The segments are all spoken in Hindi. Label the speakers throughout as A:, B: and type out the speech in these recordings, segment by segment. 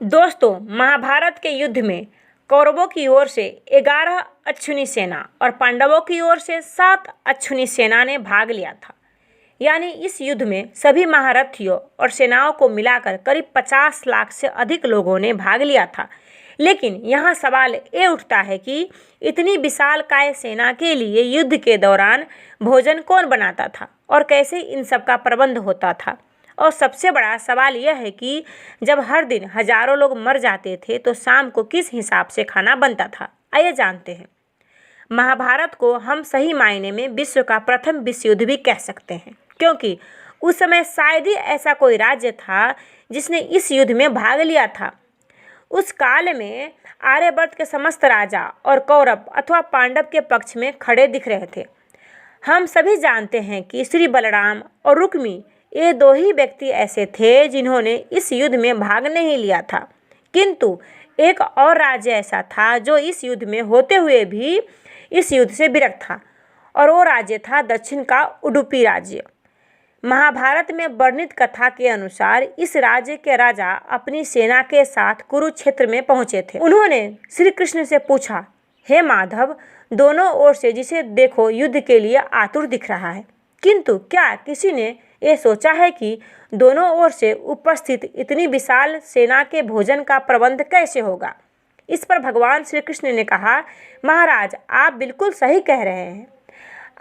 A: दोस्तों, महाभारत के युद्ध में कौरवों की ओर से 11 अश्विनी सेना और पांडवों की ओर से 7 अश्विनी सेना ने भाग लिया था। यानी इस युद्ध में सभी महारथियों और सेनाओं को मिलाकर करीब 50 लाख से अधिक लोगों ने भाग लिया था। लेकिन यहाँ सवाल ये उठता है कि इतनी विशालकाय सेना के लिए युद्ध के दौरान भोजन कौन बनाता था और कैसे इन सब का प्रबंध होता था। और सबसे बड़ा सवाल यह है कि जब हर दिन हजारों लोग मर जाते थे तो शाम को किस हिसाब से खाना बनता था। आइए जानते हैं। महाभारत को हम सही मायने में विश्व का प्रथम विश्व युद्ध भी कह सकते हैं, क्योंकि उस समय शायद ही ऐसा कोई राज्य था जिसने इस युद्ध में भाग लिया था। उस काल में आर्यवर्त के समस्त राजा और कौरव अथवा पांडव के पक्ष में खड़े दिख रहे थे। हम सभी जानते हैं कि श्री बलराम और रुक्मी ये दो ही व्यक्ति ऐसे थे जिन्होंने इस युद्ध में भाग नहीं लिया था, किंतु एक और राज्य ऐसा था जो इस युद्ध में होते हुए भी इस युद्ध से विरक्त था, और वो राज्य था दक्षिण का उडुपी राज्य। महाभारत में वर्णित कथा के अनुसार इस राज्य के राजा अपनी सेना के साथ कुरुक्षेत्र में पहुंचे थे। उन्होंने श्री कृष्ण से पूछा, हे माधव, दोनों ओर से जिसे देखो युद्ध के लिए आतुर दिख रहा है, किंतु क्या किसी ने ये सोचा है कि दोनों ओर से उपस्थित इतनी विशाल सेना के भोजन का प्रबंध कैसे होगा। इस पर भगवान श्री कृष्ण ने कहा, महाराज, आप बिल्कुल सही कह रहे हैं।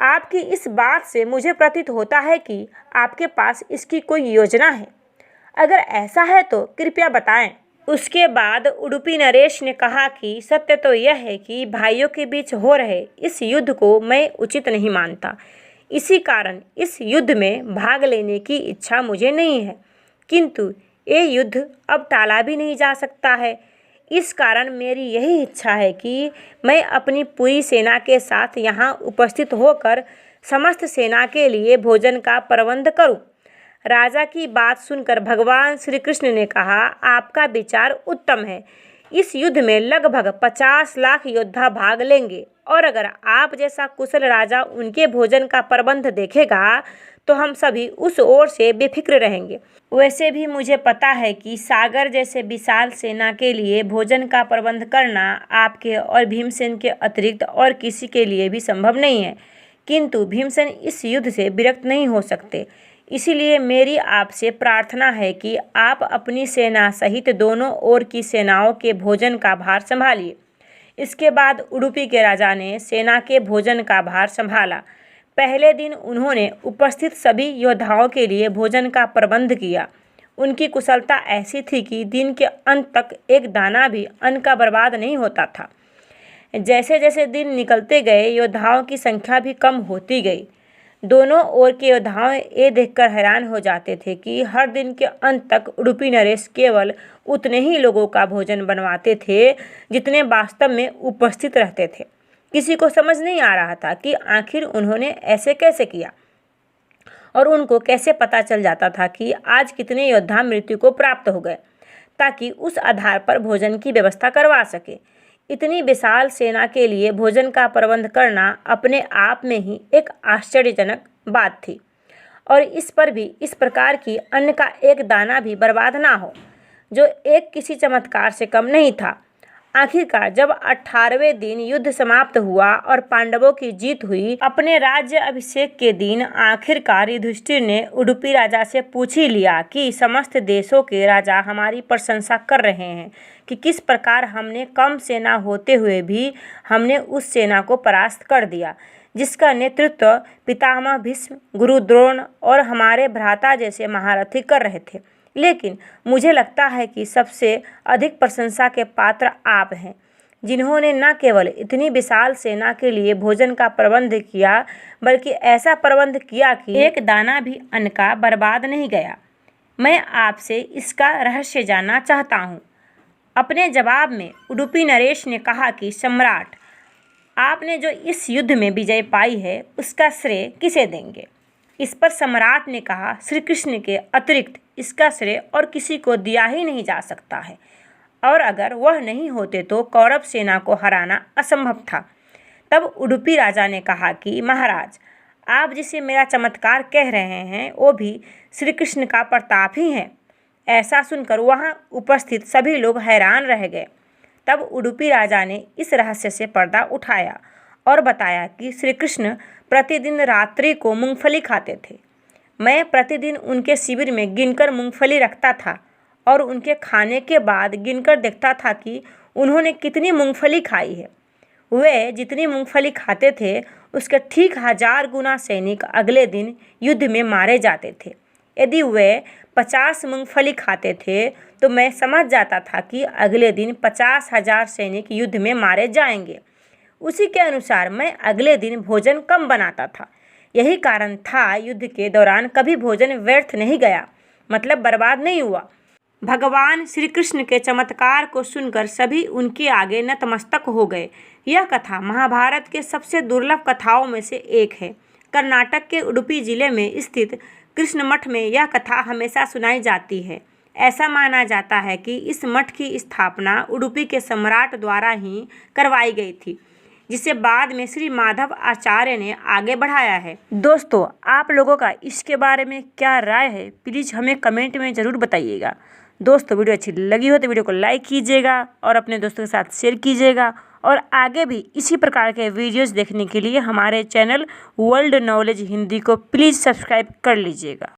A: आपकी इस बात से मुझे प्रतीत होता है कि आपके पास इसकी कोई योजना है। अगर ऐसा है तो कृपया बताएं। उसके बाद उडुपी नरेश ने कहा कि सत्य तो यह है कि भाइयों के बीच हो रहे इस युद्ध को मैं उचित नहीं मानता। इसी कारण इस युद्ध में भाग लेने की इच्छा मुझे नहीं है, किंतु ये युद्ध अब टाला भी नहीं जा सकता है। इस कारण मेरी यही इच्छा है कि मैं अपनी पूरी सेना के साथ यहाँ उपस्थित होकर समस्त सेना के लिए भोजन का प्रबंध करूं। राजा की बात सुनकर भगवान श्री कृष्ण ने कहा, आपका विचार उत्तम है। इस युद्ध में लगभग 50 लाख योद्धा भाग लेंगे, और अगर आप जैसा कुशल राजा उनके भोजन का प्रबंध देखेगा तो हम सभी उस ओर से बेफिक्र रहेंगे। वैसे भी मुझे पता है कि सागर जैसे विशाल सेना के लिए भोजन का प्रबंध करना आपके और भीमसेन के अतिरिक्त और किसी के लिए भी संभव नहीं है, किंतु भीमसेन इस युद्ध से विरक्त नहीं हो सकते। इसीलिए मेरी आपसे प्रार्थना है कि आप अपनी सेना सहित दोनों ओर की सेनाओं के भोजन का भार संभालिए। इसके बाद उडुपी के राजा ने सेना के भोजन का भार संभाला। पहले दिन उन्होंने उपस्थित सभी योद्धाओं के लिए भोजन का प्रबंध किया। उनकी कुशलता ऐसी थी कि दिन के अंत तक एक दाना भी अन्न का बर्बाद नहीं होता था। जैसे जैसे दिन निकलते गए योद्धाओं की संख्या भी कम होती गई। दोनों ओर के योद्धाओं ये देखकर हैरान हो जाते थे कि हर दिन के अंत तक उडुपी नरेश केवल उतने ही लोगों का भोजन बनवाते थे जितने वास्तव में उपस्थित रहते थे। किसी को समझ नहीं आ रहा था कि आखिर उन्होंने ऐसे कैसे किया, और उनको कैसे पता चल जाता था कि आज कितने योद्धा मृत्यु को प्राप्त हो गए, ताकि उस आधार पर भोजन की व्यवस्था करवा सके। इतनी विशाल सेना के लिए भोजन का प्रबंध करना अपने आप में ही एक आश्चर्यजनक बात थी, और इस पर भी इस प्रकार की अन्न का एक दाना भी बर्बाद ना हो, जो एक किसी चमत्कार से कम नहीं था। आखिरकार जब 18वें दिन युद्ध समाप्त हुआ और पांडवों की जीत हुई, अपने राज्य अभिषेक के दिन आखिरकार युधिष्ठिर ने उडुपी राजा से पूछ ही लिया कि समस्त देशों के राजा हमारी प्रशंसा कर रहे हैं कि किस प्रकार हमने कम सेना होते हुए भी हमने उस सेना को परास्त कर दिया जिसका नेतृत्व पितामह भीष्म, गुरु द्रोण और हमारे भ्राता जैसे महारथी कर रहे थे। लेकिन मुझे लगता है कि सबसे अधिक प्रशंसा के पात्र आप हैं, जिन्होंने न केवल इतनी विशाल सेना के लिए भोजन का प्रबंध किया, बल्कि ऐसा प्रबंध किया कि एक दाना भी अन्न का बर्बाद नहीं गया। मैं आपसे इसका रहस्य जानना चाहता हूँ। अपने जवाब में उडुपी नरेश ने कहा कि सम्राट, आपने जो इस युद्ध में विजय पाई है उसका श्रेय किसे देंगे। इस पर सम्राट ने कहा, श्री कृष्ण के अतिरिक्त इसका श्रेय और किसी को दिया ही नहीं जा सकता है, और अगर वह नहीं होते तो कौरव सेना को हराना असंभव था। तब उडुपी राजा ने कहा कि महाराज, आप जिसे मेरा चमत्कार कह रहे हैं वो भी श्री कृष्ण का प्रताप ही है। ऐसा सुनकर वहाँ उपस्थित सभी लोग हैरान रह गए। तब उडुपी राजा ने इस रहस्य से पर्दा उठाया और बताया कि श्री कृष्ण प्रतिदिन रात्रि को मूंगफली खाते थे। मैं प्रतिदिन उनके शिविर में गिनकर मूंगफली रखता था और उनके खाने के बाद गिनकर देखता था कि उन्होंने कितनी मूंगफली खाई है। वे जितनी मूंगफली खाते थे उसके ठीक 1000 गुना सैनिक अगले दिन युद्ध में मारे जाते थे। यदि वे 50 मूंगफली खाते थे तो मैं समझ जाता था कि अगले दिन 50,000 सैनिक युद्ध में मारे जाएंगे। उसी के अनुसार मैं अगले दिन भोजन कम बनाता था। यही कारण था युद्ध के दौरान कभी भोजन व्यर्थ नहीं गया, मतलब बर्बाद नहीं हुआ। भगवान श्री कृष्ण के चमत्कार को सुनकर सभी उनके आगे नतमस्तक हो गए। यह कथा महाभारत के सबसे दुर्लभ कथाओं में से एक है। कर्नाटक के उडुपी जिले में स्थित कृष्ण मठ में यह कथा हमेशा सुनाई जाती है। ऐसा माना जाता है कि इस मठ की स्थापना उडुपी के सम्राट द्वारा ही करवाई गई थी, जिसे बाद में श्री माधव आचार्य ने आगे बढ़ाया है। दोस्तों, आप लोगों का इसके बारे में क्या राय है, प्लीज़ हमें कमेंट में ज़रूर बताइएगा। दोस्तों, वीडियो अच्छी लगी हो तो वीडियो को लाइक कीजिएगा और अपने दोस्तों के साथ शेयर कीजिएगा। और आगे भी इसी प्रकार के वीडियोस देखने के लिए हमारे चैनल वर्ल्ड नॉलेज हिंदी को प्लीज़ सब्सक्राइब कर लीजिएगा।